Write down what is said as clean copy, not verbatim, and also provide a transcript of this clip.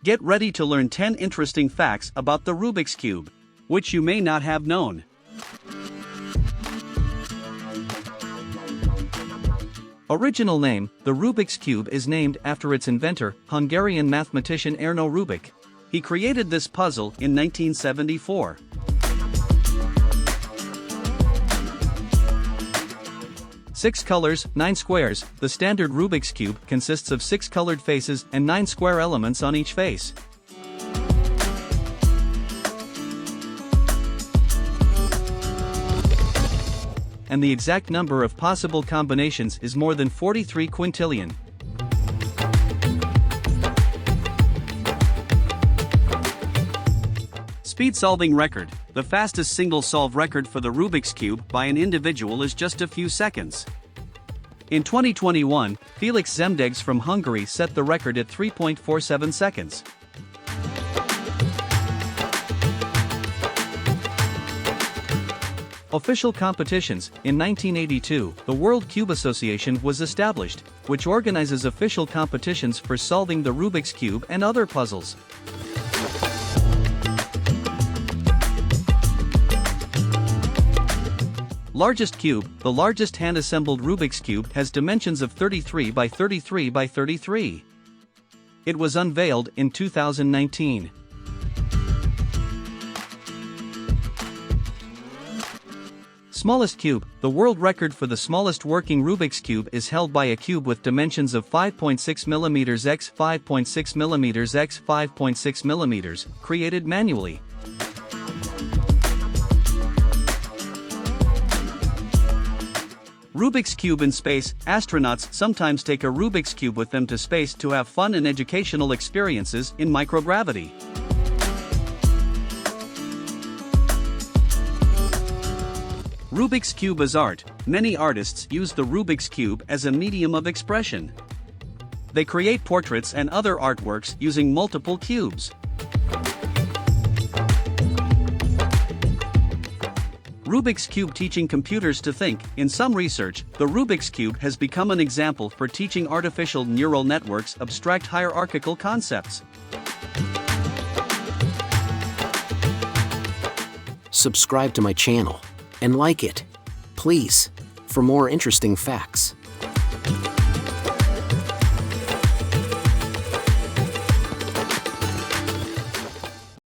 Get ready to learn 10 interesting facts about the Rubik's Cube, which you may not have known. Original name: the Rubik's Cube is named after its inventor, Hungarian mathematician Ernő Rubik. He created this puzzle in 1974. Six colors, 9 squares. The standard Rubik's Cube consists of 6 colored faces and 9 square elements on each face. And the exact number of possible combinations is more than 43 quintillion. Speed solving record: the fastest single-solve record for the Rubik's Cube by an individual is just a few seconds. In 2021, Felix Zemdegs from Hungary set the record at 3.47 seconds. Official competitions: in 1982, the World Cube Association was established, which organizes official competitions for solving the Rubik's Cube and other puzzles. Largest cube: the largest hand-assembled Rubik's Cube has dimensions of 33 by 33 by 33. It was unveiled in 2019. Smallest cube: the world record for the smallest working Rubik's Cube is held by a cube with dimensions of 5.6 mm x 5.6 mm x 5.6 mm, created manually. Rubik's Cube in space: astronauts sometimes take a Rubik's Cube with them to space to have fun and educational experiences in microgravity. Rubik's Cube as art: many artists use the Rubik's Cube as a medium of expression. They create portraits and other artworks using multiple cubes. Rubik's Cube teaching computers to think: in some research, the Rubik's Cube has become an example for teaching artificial neural networks abstract hierarchical concepts. Subscribe to my channel and like it, please, for more interesting facts.